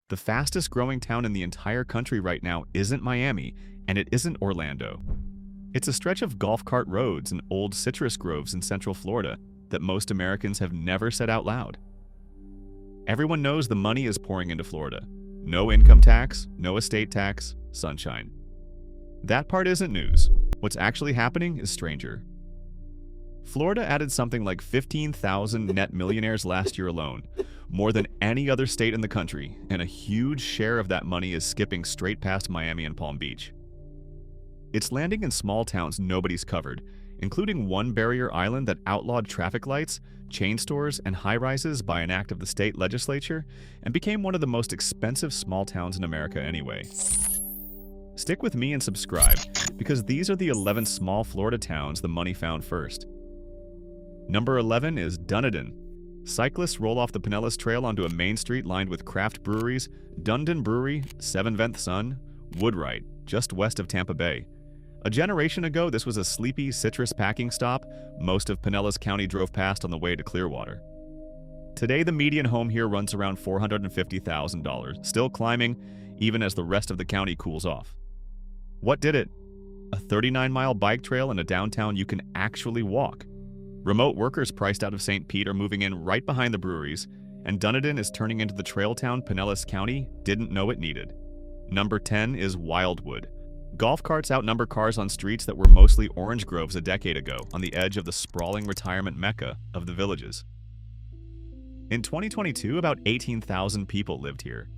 The fastest growing town in the entire country right now isn't Miami, and it isn't Orlando. It's a stretch of golf cart roads and old citrus groves in Central Florida that most Americans have never said out loud. Everyone knows the money is pouring into Florida. No income tax, no estate tax, sunshine. That part isn't news. What's actually happening is stranger. Florida added something like 15,000 net millionaires last year alone, more than any other state in the country, and a huge share of that money is skipping straight past Miami and Palm Beach. It's landing in small towns nobody's covered, including one barrier island that outlawed traffic lights, chain stores, and high-rises by an act of the state legislature, and became one of the most expensive small towns in America anyway. Stick with me and subscribe, because these are the 11 small Florida towns the money found first. Number 11 is Dunedin. Cyclists roll off the Pinellas Trail onto a main street lined with craft breweries, Dunedin Brewery, Seventh Sun, Woodwright, just west of Tampa Bay. A generation ago, this was a sleepy citrus packing stop most of Pinellas County drove past on the way to Clearwater. Today, the median home here runs around $450,000, still climbing even as the rest of the county cools off. What did it? A 39-mile bike trail in a downtown you can actually walk. Remote workers priced out of St. Pete are moving in right behind the breweries, and Dunedin is turning into the trail town Pinellas County didn't know it needed. Number 10 is Wildwood. Golf carts outnumber cars on streets that were mostly orange groves a decade ago, on the edge of the sprawling retirement mecca of the villages. In 2022, about 18,000 people lived here.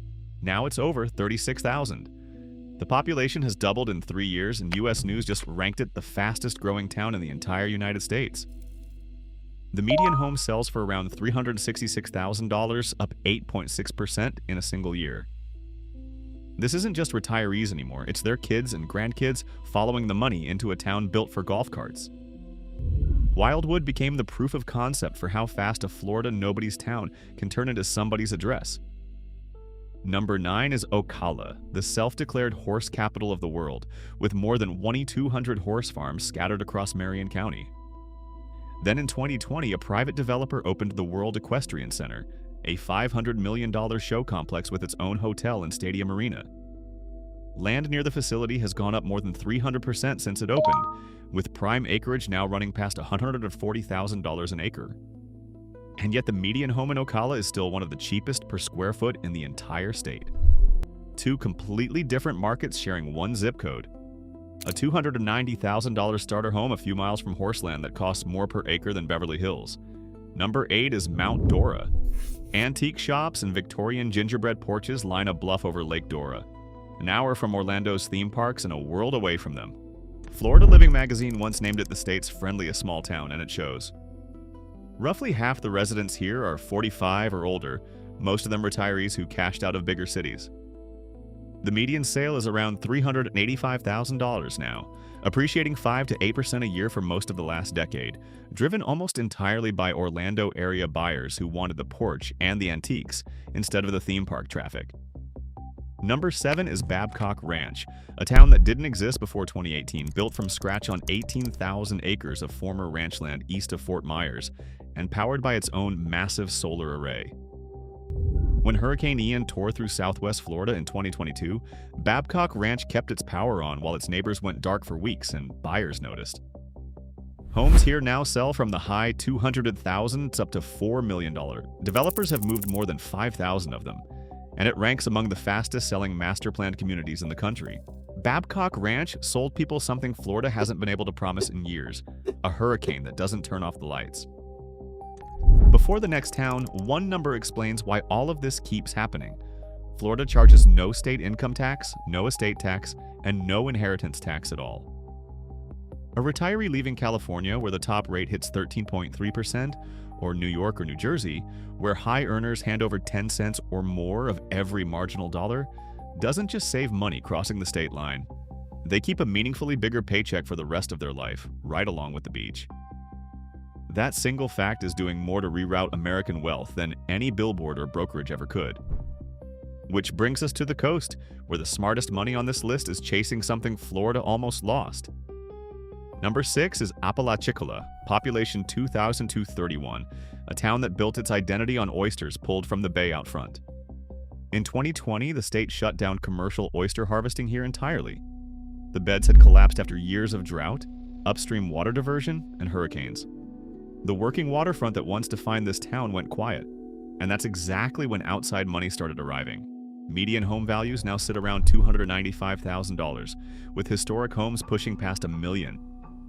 Now it's over 36,000. The population has doubled in 3 years, and U.S. News just ranked it the fastest growing town in the entire United States. The median home sells for around $366,000, up 8.6% in a single year. This isn't just retirees anymore, it's their kids and grandkids following the money into a town built for golf carts. Wildwood became the proof of concept for how fast a Florida nobody's town can turn into somebody's address. Number 9 is Ocala, the self-declared horse capital of the world, with more than 2,200 horse farms scattered across Marion County. Then in 2020, a private developer opened the World Equestrian Center, a $500 million show complex with its own hotel and stadium arena. Land near the facility has gone up more than 300% since it opened, with prime acreage now running past $140,000 an acre. And yet the median home in Ocala is still one of the cheapest per square foot in the entire state. Two completely different markets sharing one zip code. A $290,000 starter home a few miles from Horseland that costs more per acre than Beverly Hills. Number 8 is Mount Dora. Antique shops and Victorian gingerbread porches line a bluff over Lake Dora. An hour from Orlando's theme parks and a world away from them. Florida Living magazine once named it the state's friendliest small town, and it shows. Roughly half the residents here are 45 or older, most of them retirees who cashed out of bigger cities. The median sale is around $385,000 now, appreciating 5 to 8% a year for most of the last decade, driven almost entirely by Orlando area buyers who wanted the porch and the antiques instead of the theme park traffic. Number 7 is Babcock Ranch, a town that didn't exist before 2018, built from scratch on 18,000 acres of former ranch land east of Fort Myers, and powered by its own massive solar array. When Hurricane Ian tore through southwest Florida in 2022, Babcock Ranch kept its power on while its neighbors went dark for weeks, and buyers noticed. Homes here now sell from the high $200,000s up to $4 million. Developers have moved more than 5,000 of them, and it ranks among the fastest-selling master-planned communities in the country. Babcock Ranch sold people something Florida hasn't been able to promise in years: a hurricane that doesn't turn off the lights. Before the next town, one number explains why all of this keeps happening. Florida charges no state income tax, no estate tax, and no inheritance tax at all. A retiree leaving California, where the top rate hits 13.3%, or New York or New Jersey, where high earners hand over 10 cents or more of every marginal dollar, doesn't just save money crossing the state line. They keep a meaningfully bigger paycheck for the rest of their life, right along with the beach. That single fact is doing more to reroute American wealth than any billboard or brokerage ever could. Which brings us to the coast, where the smartest money on this list is chasing something Florida almost lost. Number 6 is Apalachicola, population 2,231, a town that built its identity on oysters pulled from the bay out front. In 2020, the state shut down commercial oyster harvesting here entirely. The beds had collapsed after years of drought, upstream water diversion, and hurricanes. The working waterfront that once defined this town went quiet, and that's exactly when outside money started arriving. Median home values now sit around $295,000, with historic homes pushing past $1 million,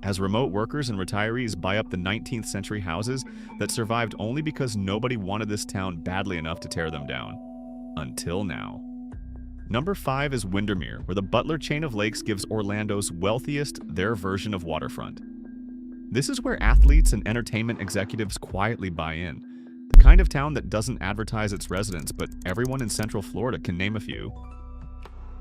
as remote workers and retirees buy up the 19th century houses that survived only because nobody wanted this town badly enough to tear them down. Until now. Number 5 is Windermere, where the Butler chain of lakes gives Orlando's wealthiest their version of waterfront. This is where athletes and entertainment executives quietly buy in. The kind of town that doesn't advertise its residents, but everyone in Central Florida can name a few.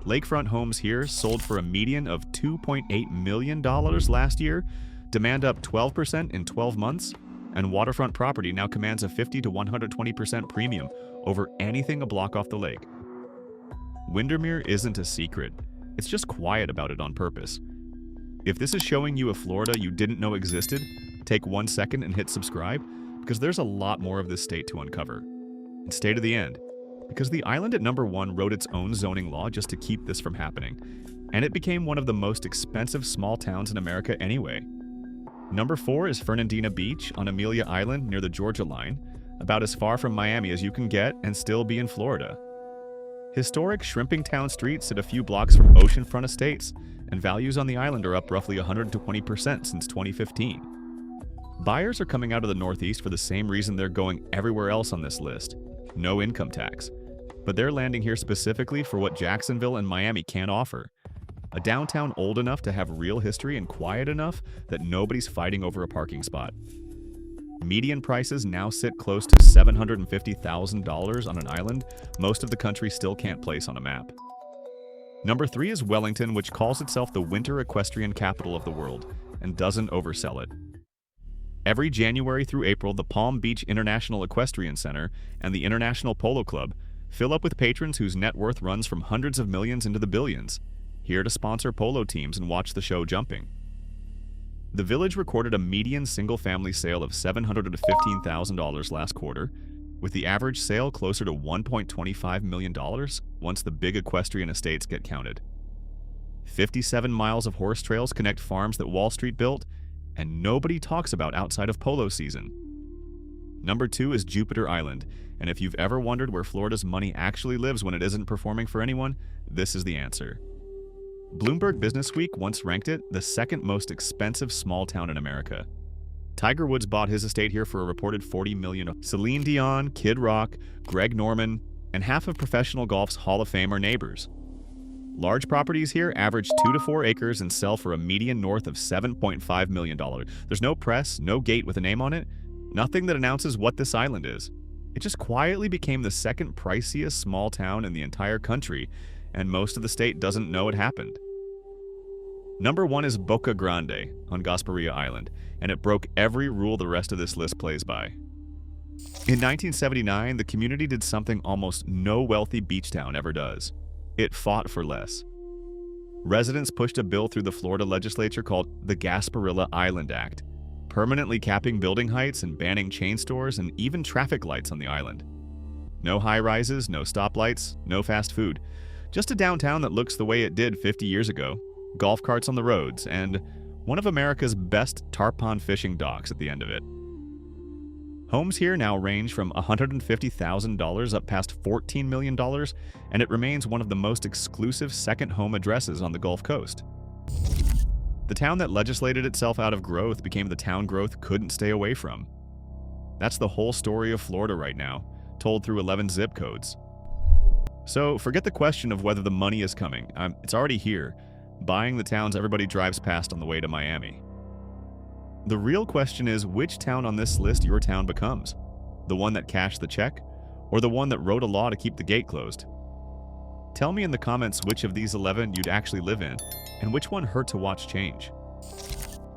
Lakefront homes here sold for a median of $2.8 million last year, demand up 12% in 12 months, and waterfront property now commands a 50 to 120% premium over anything a block off the lake. Windermere isn't a secret. It's just quiet about it on purpose. If this is showing you a Florida you didn't know existed, take 1 second and hit subscribe, because there's a lot more of this state to uncover. And stay to the end, because the island at number 1 wrote its own zoning law just to keep this from happening, and it became one of the most expensive small towns in America anyway. Number 4 is Fernandina Beach on Amelia Island near the Georgia line, about as far from Miami as you can get and still be in Florida. Historic Shrimping Town streets sit a few blocks from oceanfront estates, and values on the island are up roughly 120% since 2015. Buyers are coming out of the Northeast for the same reason they're going everywhere else on this list: no income tax. But they're landing here specifically for what Jacksonville and Miami can't offer: a downtown old enough to have real history and quiet enough that nobody's fighting over a parking spot. Median prices now sit close to $750,000 on an island most of the country still can't place on a map. Number 3 is Wellington, which calls itself the winter equestrian capital of the world and doesn't oversell it. Every January through April, the Palm Beach International Equestrian Center and the International Polo Club fill up with patrons whose net worth runs from hundreds of millions into the billions, here to sponsor polo teams and watch the show jumping. The village recorded a median single-family sale of $715,000 last quarter, with the average sale closer to $1.25 million once the big equestrian estates get counted. 57 miles of horse trails connect farms that Wall Street built, and nobody talks about outside of polo season. Number 2 is Jupiter Island, and if you've ever wondered where Florida's money actually lives when it isn't performing for anyone, this is the answer. Bloomberg Businessweek once ranked it the second most expensive small town in America. Tiger Woods bought his estate here for a reported $40 million. Celine Dion, Kid Rock, Greg Norman, and half of professional golf's Hall of Fame are neighbors. Large properties here average 2 to 4 acres and sell for a median north of $7.5 million. There's no press, no gate with a name on it, nothing that announces what this island is. It just quietly became the second priciest small town in the entire country, and most of the state doesn't know it happened. Number 1 is Boca Grande on Gasparilla Island, and it broke every rule the rest of this list plays by. In 1979, the community did something almost no wealthy beach town ever does. It fought for less. Residents pushed a bill through the Florida legislature called the Gasparilla Island Act, permanently capping building heights and banning chain stores and even traffic lights on the island. No high-rises, no stoplights, no fast food. Just a downtown that looks the way it did 50 years ago, golf carts on the roads, and one of America's best tarpon fishing docks at the end of it. Homes here now range from $150,000 up past $14 million, and it remains one of the most exclusive second home addresses on the Gulf Coast. The town that legislated itself out of growth became the town growth couldn't stay away from. That's the whole story of Florida right now, told through 11 zip codes. So forget the question of whether the money is coming. It's already here, buying the towns everybody drives past on the way to Miami. The real question is which town on this list your town becomes. The one that cashed the check, or the one that wrote a law to keep the gate closed? Tell me in the comments which of these 11 you'd actually live in, and which one hurt to watch change.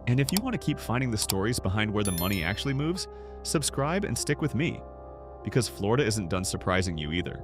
And if you want to keep finding the stories behind where the money actually moves, subscribe and stick with me, because Florida isn't done surprising you either.